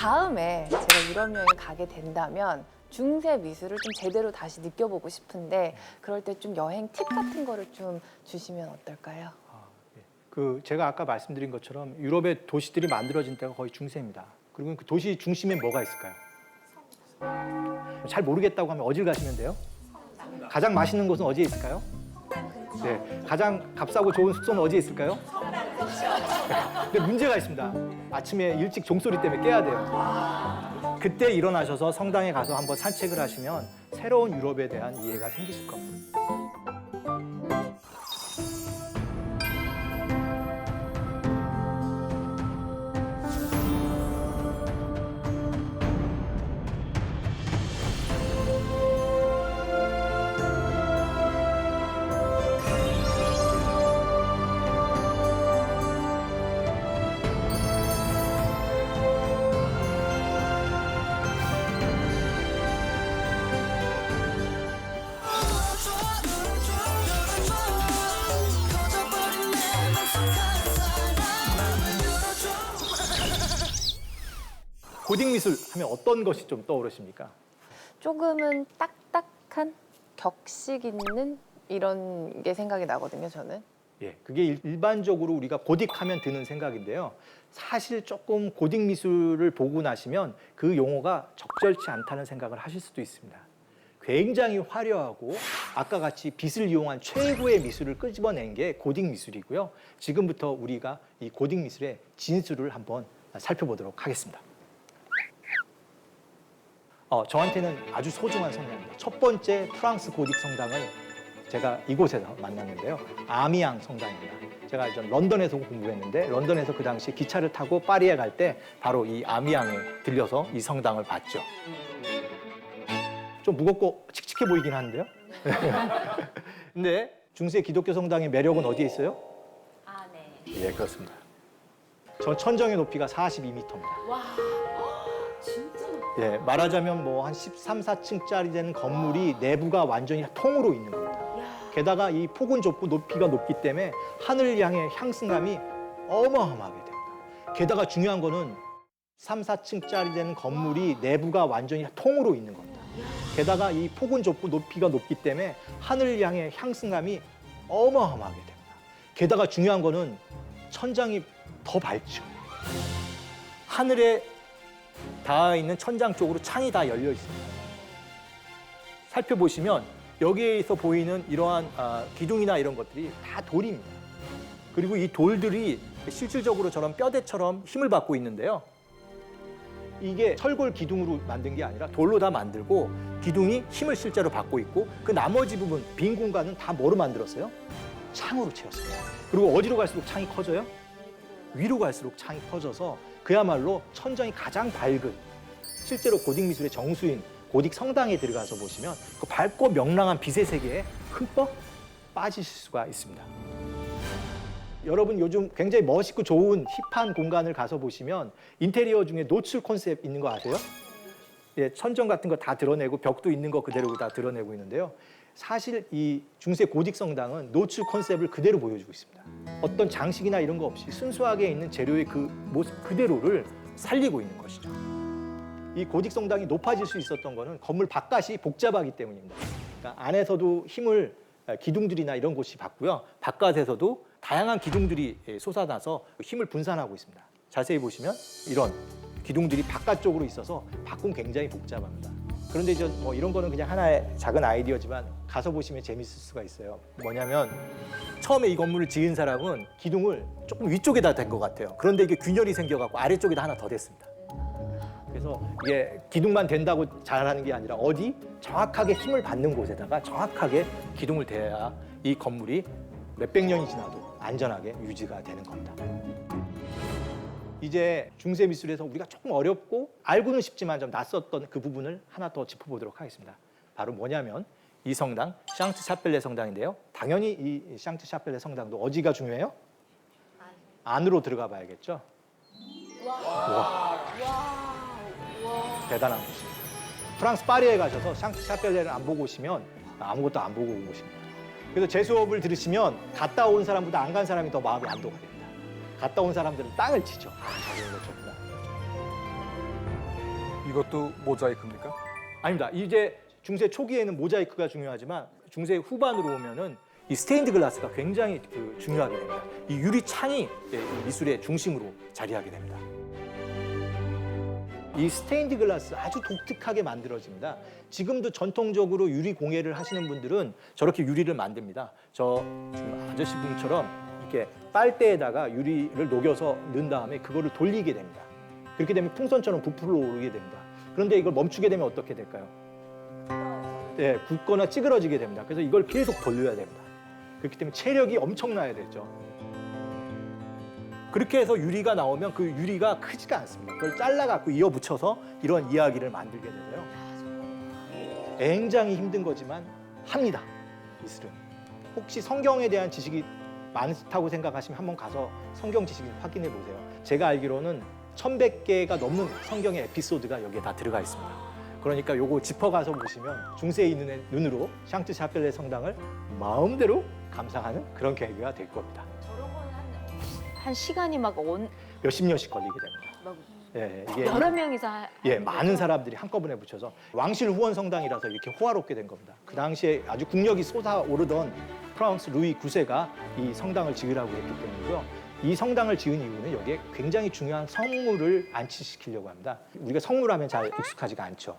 다음에 제가 유럽 여행 가게 된다면 중세 미술을 좀 제대로 다시 느껴보고 싶은데 그럴 때 좀 여행 팁 같은 거를 좀 주시면 어떨까요? 제가 아까 말씀드린 것처럼 유럽의 도시들이 만들어진 때가 거의 중세입니다. 그리고 그 도시 중심에 뭐가 있을까요? 잘 모르겠다고 하면 어딜 가시면 돼요? 가장 맛있는 곳은 어디에 있을까요? 네, 가장 값싸고 좋은 숙소는 어디에 있을까요? 근데 문제가 있습니다. 아침에 일찍 종소리 때문에 깨야 돼요. 그때 일어나셔서 성당에 가서 한번 산책을 하시면 새로운 유럽에 대한 이해가 생기실 겁니다. 고딕 미술 하면 어떤 것이 좀 떠오르십니까? 조금은 딱딱한 격식 있는 이런 게 생각이 나거든요, 저는. 예, 그게 일반적으로 우리가 고딕하면 드는 생각인데요. 사실 조금 고딕 미술을 보고 나시면 그 용어가 적절치 않다는 생각을 하실 수도 있습니다. 굉장히 화려하고 아까 같이 빛을 이용한 최고의 미술을 끄집어낸 게 고딕 미술이고요. 지금부터 우리가 이 고딕 미술의 진수를 한번 살펴보도록 하겠습니다. 저한테는 아주 소중한 성당입니다. 첫 번째 프랑스 고딕 성당을 제가 이곳에서 만났는데요. 아미앙 성당입니다. 제가 이제 런던에서 공부했는데 런던에서 그 당시 기차를 타고 파리에 갈 때 바로 이 아미앙에 들려서 이 성당을 봤죠. 좀 무겁고 칙칙해 보이긴 하는데요. 근데 중세 기독교 성당의 매력은 어디에 있어요? 아, 네. 예, 그렇습니다. 저 천정의 높이가 42m입니다. 와, 진짜 높다. 예, 말하자면 뭐 한 13, 14층짜리 되는 건물이 내부가 완전히 통으로 있는 겁니다. 게다가 이 폭은 좁고 높이가 높기 때문에 하늘을 향해 향승감이 어마어마하게 됩니다. 게다가 중요한 거는 3, 4층짜리 되는 건물이 내부가 완전히 통으로 있는 겁니다. 게다가 이 폭은 좁고 높이가 높기 때문에 하늘을 향해 향승감이 어마어마하게 됩니다. 게다가 중요한 거는 천장이 더 밝죠. 하늘에 닿아 있는 천장 쪽으로 창이 다 열려 있습니다. 살펴보시면 여기에서 보이는 이러한 기둥이나 이런 것들이 다 돌입니다. 그리고 이 돌들이 실질적으로 저런 뼈대처럼 힘을 받고 있는데요. 이게 철골 기둥으로 만든 게 아니라 돌로 다 만들고 기둥이 힘을 실제로 받고 있고 그 나머지 부분, 빈 공간은 다 뭐로 만들었어요? 창으로 채웠습니다. 그리고 어디로 갈수록 창이 커져요? 위로 갈수록 창이 커져서 그야말로 천정이 가장 밝은 실제로 고딕 미술의 정수인 고딕 성당에 들어가서 보시면 그 밝고 명랑한 빛의 세계에 흠뻑 빠지실 수가 있습니다. 여러분 요즘 굉장히 멋있고 좋은 힙한 공간을 가서 보시면 인테리어 중에 노출 컨셉 있는 거 아세요? 예, 천정 같은 거 다 드러내고 벽도 있는 거 그대로 다 드러내고 있는데요. 사실 이 중세 고딕 성당은 노출 컨셉을 그대로 보여주고 있습니다. 어떤 장식이나 이런 거 없이 순수하게 있는 재료의 그 모습 그대로를 살리고 있는 것이죠. 이 고딕 성당이 높아질 수 있었던 거는 건물 바깥이 복잡하기 때문입니다. 그러니까 안에서도 힘을 기둥들이나 이런 곳이 받고요. 바깥에서도 다양한 기둥들이 솟아나서 힘을 분산하고 있습니다. 자세히 보시면 이런 기둥들이 바깥쪽으로 있어서 밖은 굉장히 복잡합니다. 그런데 이제 뭐 이런 거는 그냥 하나의 작은 아이디어지만 가서 보시면 재밌을 수가 있어요. 뭐냐면 처음에 이 건물을 지은 사람은 기둥을 조금 위쪽에다 댄 것 같아요. 그런데 이게 균열이 생겨갖고 아래쪽에다 하나 더 댔습니다. 그래서 이게 기둥만 된다고 잘하는 게 아니라 어디 정확하게 힘을 받는 곳에다가 정확하게 기둥을 대야 이 건물이 몇백 년이 지나도 안전하게 유지가 되는 겁니다. 이제 중세 미술에서 우리가 조금 어렵고 알고는 쉽지만 좀 낯섰던 그 부분을 하나 더 짚어보도록 하겠습니다. 바로 뭐냐면 이 성당, 샹트 샤펠레 성당인데요. 당연히 이 샹트 샤펠레 성당도 어디가 중요해요? 안으로 들어가 봐야겠죠. 와. 대단한 곳입니다. 프랑스 파리에 가셔서 샹트 샤펠레를 안 보고 오시면 아무것도 안 보고 오십니다. 그래서 제 수업을 들으시면 갔다 온 사람보다 안 간 사람이 더 마음이 안도가 됩니다. 갔다 온 사람들은 땅을 치죠. 저기 있는 거 좋구나. 이것도 모자이크입니까? 아닙니다. 이제 중세 초기에는 모자이크가 중요하지만 중세 후반으로 오면은 이 스테인드 글라스가 굉장히 중요하게 됩니다. 이 유리 창이 이 미술의 중심으로 자리하게 됩니다. 이 스테인드 글라스 아주 독특하게 만들어집니다. 지금도 전통적으로 유리 공예를 하시는 분들은 저렇게 유리를 만듭니다. 저 지금 아저씨 분처럼 이렇게 빨대에다가 유리를 녹여서 넣은 다음에 그거를 돌리게 됩니다. 그렇게 되면 풍선처럼 부풀어 오르게 됩니다. 그런데 이걸 멈추게 되면 어떻게 될까요? 네, 굳거나 찌그러지게 됩니다. 그래서 이걸 계속 돌려야 됩니다. 그렇기 때문에 체력이 엄청나야 되죠. 그렇게 해서 유리가 나오면 그 유리가 크지가 않습니다. 그걸 잘라갖고 이어붙여서 이런 이야기를 만들게 되고요. 굉장히 힘든 거지만 합니다, 미술은. 혹시 성경에 대한 지식이 많다고 생각하시면 한번 가서 성경 지식을 확인해 보세요. 제가 알기로는 1100개가 넘는 성경의 에피소드가 여기에 다 들어가 있습니다. 그러니까 요거 짚어가서 보시면 중세에 있는 눈으로 샹트 샤펠레 성당을 마음대로 감상하는 그런 계기가 될 겁니다. 저런 거는 한 시간이 막 몇십 년씩 걸리게 됩니다. 예, 이게 여러 명이서 많은 사람들이 한꺼번에 붙여서 왕실 후원 성당이라서 이렇게 호화롭게 된 겁니다. 그 당시에 아주 국력이 솟아오르던 프랑스 루이 9세가 이 성당을 지으라고 했기 때문이고요. 이 성당을 지은 이유는 여기에 굉장히 중요한 성물을 안치시키려고 합니다. 우리가 성물하면 잘 익숙하지가 않죠.